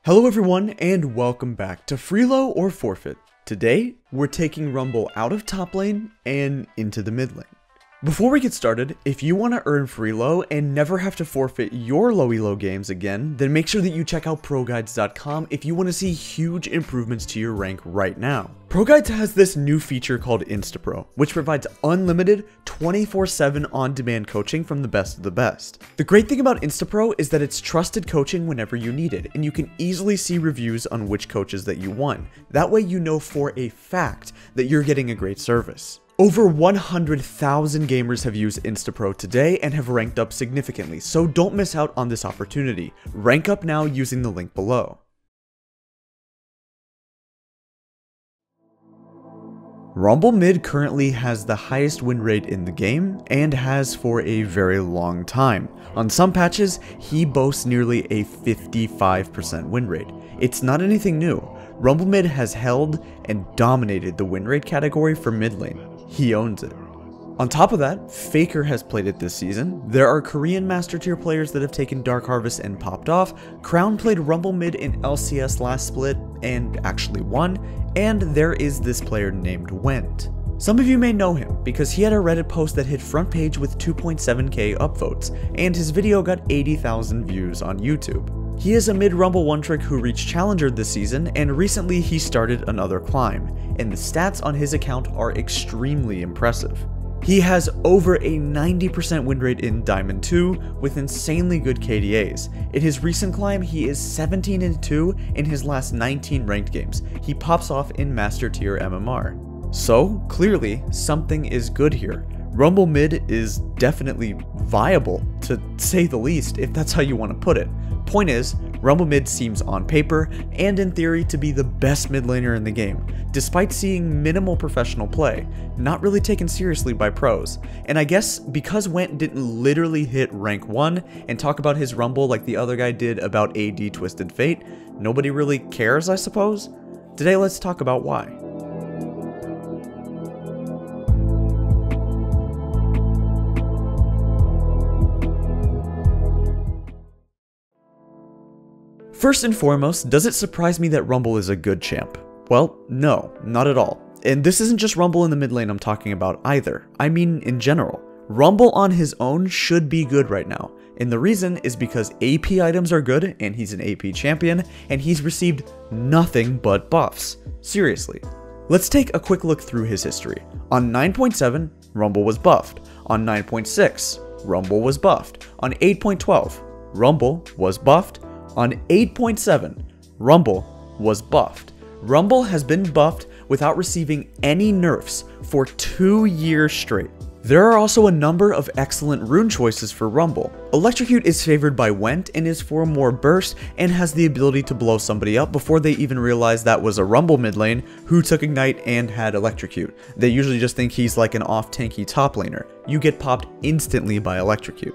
Hello everyone and welcome back to Freelo or Forfeit. Today, we're taking Rumble out of top lane and into the mid lane. Before we get started, if you want to earn Freelo and never have to forfeit your low elo games again, then make sure that you check out Proguides.com if you want to see huge improvements to your rank right now. Proguides has this new feature called InstaPro, which provides unlimited 24/7 on-demand coaching from the best of the best. The great thing about InstaPro is that it's trusted coaching whenever you need it, and you can easily see reviews on which coaches that you want. That way you know for a fact that you're getting a great service. Over 100,000 gamers have used InstaPro today and have ranked up significantly, so don't miss out on this opportunity. Rank up now using the link below. Rumble mid currently has the highest win rate in the game, and has for a very long time. On some patches, he boasts nearly a 55% win rate. It's not anything new. Rumble mid has held and dominated the win rate category for mid lane. He owns it. On top of that, Faker has played it this season. There are Korean Master Tier players that have taken Dark Harvest and popped off. Crown played Rumble mid in LCS last split and actually won. And there is this player named Went. Some of you may know him because he had a Reddit post that hit front page with 2.7k upvotes, and his video got 80,000 views on YouTube. He is a mid-Rumble one-trick who reached Challenger this season, and recently he started another climb, and the stats on his account are extremely impressive. He has over a 90% win rate in Diamond 2 with insanely good KDAs. In his recent climb, he is 17-2 in his last 19 ranked games. He pops off in Master Tier MMR. So, clearly, something is good here. Rumble mid is definitely viable, to say the least, if that's how you want to put it. Point is, Rumble mid seems on paper, and in theory, to be the best mid laner in the game, despite seeing minimal professional play, not really taken seriously by pros. And I guess because Went didn't literally hit rank 1 and talk about his Rumble like the other guy did about AD Twisted Fate, nobody really cares, I suppose? Today let's talk about why. First and foremost, does it surprise me that Rumble is a good champ? Well, no, not at all. And this isn't just Rumble in the mid lane I'm talking about either. I mean in general. Rumble on his own should be good right now. And the reason is because AP items are good, and he's an AP champion, and he's received nothing but buffs. Seriously. Let's take a quick look through his history. On 9.7, Rumble was buffed. On 9.6, Rumble was buffed. On 8.12, Rumble was buffed. On 8.7, Rumble was buffed. Rumble has been buffed without receiving any nerfs for 2 years straight. There are also a number of excellent rune choices for Rumble. Electrocute is favored by Went and is for more burst and has the ability to blow somebody up before they even realize that was a Rumble mid lane who took Ignite and had Electrocute. They usually just think he's like an off-tanky top laner. You get popped instantly by Electrocute.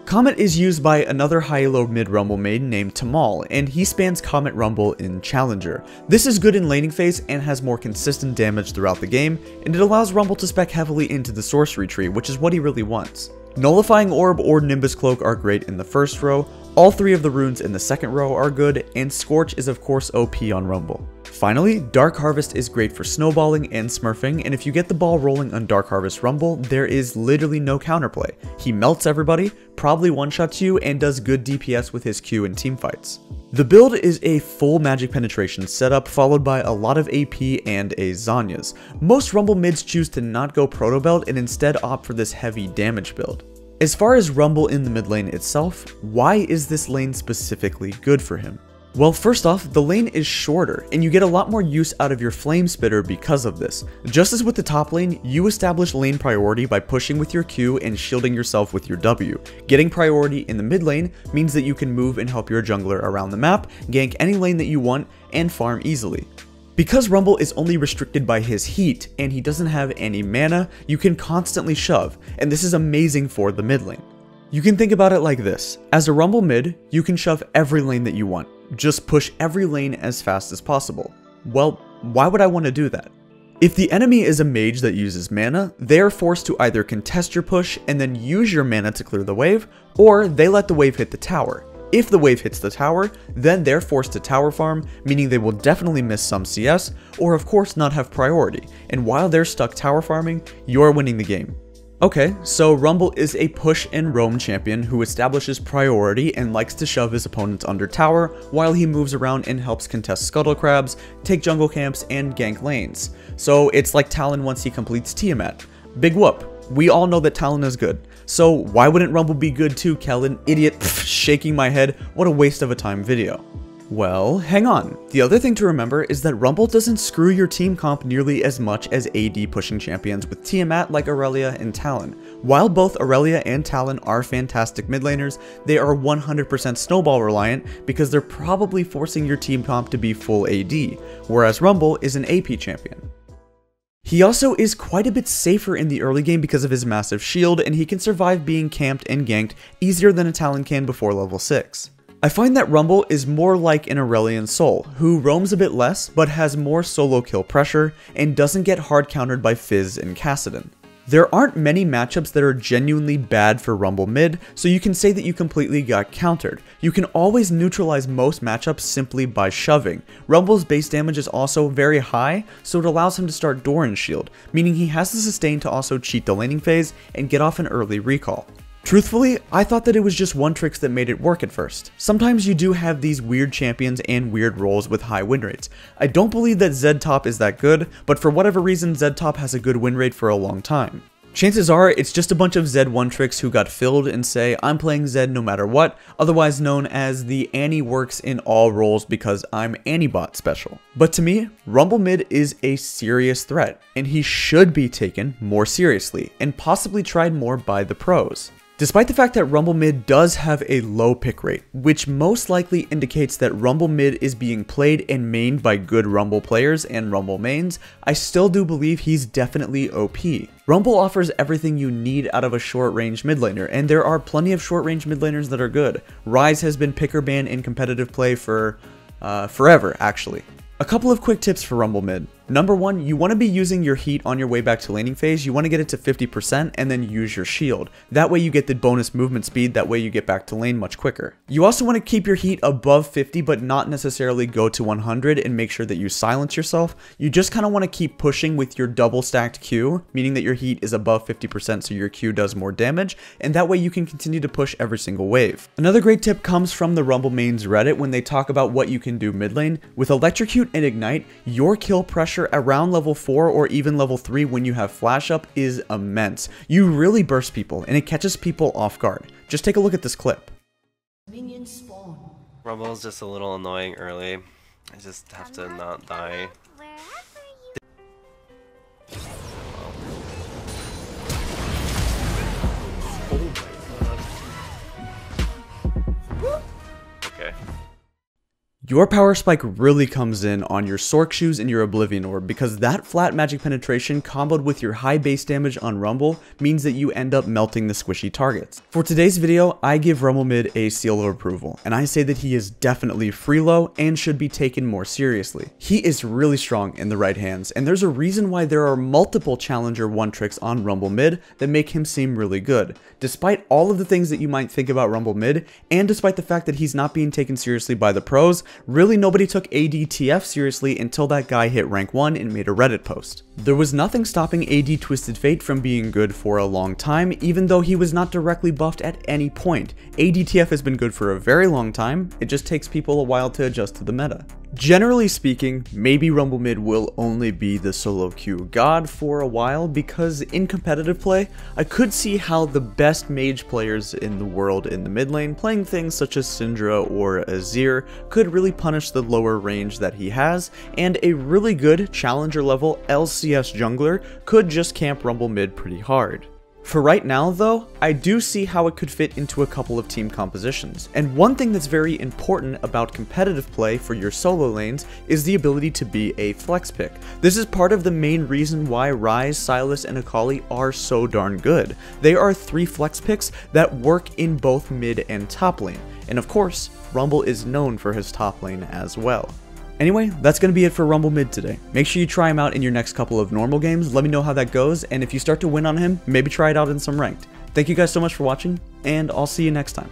Comet is used by another high-elo mid-Rumble main named Tamal, and he spans Comet Rumble in Challenger. This is good in laning phase and has more consistent damage throughout the game, and it allows Rumble to spec heavily into the sorcery tree, which is what he really wants. Nullifying Orb or Nimbus Cloak are great in the first row, all 3 of the runes in the second row are good, and Scorch is of course OP on Rumble. Finally, Dark Harvest is great for snowballing and smurfing, and if you get the ball rolling on Dark Harvest Rumble, there is literally no counterplay. He melts everybody, probably one-shots you, and does good DPS with his Q in teamfights. The build is a full magic penetration setup followed by a lot of AP and a Zhonya's. Most Rumble mids choose to not go proto belt and instead opt for this heavy damage build. As far as Rumble in the mid lane itself, why is this lane specifically good for him? Well, first off, the lane is shorter, and you get a lot more use out of your Flame Spitter because of this. Just as with the top lane, you establish lane priority by pushing with your Q and shielding yourself with your W. Getting priority in the mid lane means that you can move and help your jungler around the map, gank any lane that you want, and farm easily. Because Rumble is only restricted by his heat, and he doesn't have any mana, you can constantly shove, and this is amazing for the mid lane. You can think about it like this. As a Rumble mid, you can shove every lane that you want. Just push every lane as fast as possible. Well, why would I want to do that? If the enemy is a mage that uses mana, they are forced to either contest your push and then use your mana to clear the wave, or they let the wave hit the tower. If the wave hits the tower, then they're forced to tower farm, meaning they will definitely miss some CS, or of course not have priority, and while they're stuck tower farming, you're winning the game. Okay, so Rumble is a push and roam champion who establishes priority and likes to shove his opponents under tower while he moves around and helps contest scuttle crabs, take jungle camps, and gank lanes. So it's like Talon once he completes Tiamat. Big whoop. We all know that Talon is good. So why wouldn't Rumble be good too, Kellen? Idiot. Pff, shaking my head. What a waste of a time video. Well, hang on. The other thing to remember is that Rumble doesn't screw your team comp nearly as much as AD pushing champions with Tiamat like Aurelia and Talon. While both Aurelia and Talon are fantastic mid laners, they are 100% snowball reliant because they're probably forcing your team comp to be full AD, whereas Rumble is an AP champion. He also is quite a bit safer in the early game because of his massive shield, and he can survive being camped and ganked easier than a Talon can before level 6. I find that Rumble is more like an Aurelian Soul, who roams a bit less but has more solo kill pressure and doesn't get hard countered by Fizz and Kassadin. There aren't many matchups that are genuinely bad for Rumble mid, so you can say that you completely got countered. You can always neutralize most matchups simply by shoving. Rumble's base damage is also very high, so it allows him to start Doran's shield, meaning he has the sustain to also cheat the laning phase and get off an early recall. Truthfully, I thought that it was just one trick that made it work at first. Sometimes you do have these weird champions and weird roles with high win rates. I don't believe that Zed Top is that good, but for whatever reason Zed Top has a good win rate for a long time. Chances are it's just a bunch of Zed 1 tricks who got filled and say, I'm playing Zed no matter what, otherwise known as the Annie works in all roles because I'm Annie-bot special. But to me, Rumble mid is a serious threat, and he should be taken more seriously, and possibly tried more by the pros. Despite the fact that Rumble mid does have a low pick rate, which most likely indicates that Rumble mid is being played and mained by good Rumble players and Rumble mains, I still do believe he's definitely OP. Rumble offers everything you need out of a short-range mid laner, and there are plenty of short-range mid laners that are good. Ryze has been picker banned in competitive play for forever, actually. A couple of quick tips for Rumble mid. Number 1, you want to be using your heat on your way back to laning phase. You want to get it to 50% and then use your shield. That way you get the bonus movement speed, that way you get back to lane much quicker. You also want to keep your heat above 50 but not necessarily go to 100 and make sure that you silence yourself. You just kind of want to keep pushing with your double stacked Q, meaning that your heat is above 50% so your Q does more damage, and that way you can continue to push every single wave. Another great tip comes from the Rumble mains Reddit when they talk about what you can do mid lane. With Electrocute and Ignite, your kill pressure around level 4 or even level 3 when you have flash up is immense. You really burst people and it catches people off guard. Just take a look at this clip. Rumble's just a little annoying early. I just have to not die. Okay. Your power spike really comes in on your Sork Shoes and your Oblivion Orb because that flat magic penetration comboed with your high base damage on Rumble means that you end up melting the squishy targets. For today's video, I give Rumble mid a seal of approval, and I say that he is definitely free low and should be taken more seriously. He is really strong in the right hands, and there's a reason why there are multiple Challenger 1 tricks on Rumble mid that make him seem really good. Despite all of the things that you might think about Rumble mid, and despite the fact that he's not being taken seriously by the pros, really nobody took AD/TF seriously until that guy hit rank 1 and made a Reddit post. There was nothing stopping AD Twisted Fate from being good for a long time, even though he was not directly buffed at any point. AD/TF has been good for a very long time, it just takes people a while to adjust to the meta. Generally speaking, maybe Rumble mid will only be the solo queue god for a while because in competitive play, I could see how the best mage players in the world in the mid lane playing things such as Syndra or Azir could really punish the lower range that he has, and a really good challenger level LCS jungler could just camp Rumble mid pretty hard. For right now though, I do see how it could fit into a couple of team compositions, and one thing that's very important about competitive play for your solo lanes is the ability to be a flex pick. This is part of the main reason why Ryze, Sylas, and Akali are so darn good. They are 3 flex picks that work in both mid and top lane, and of course, Rumble is known for his top lane as well. Anyway, that's going to be it for Rumble mid today. Make sure you try him out in your next couple of normal games, let me know how that goes, and if you start to win on him, maybe try it out in some ranked. Thank you guys so much for watching, and I'll see you next time.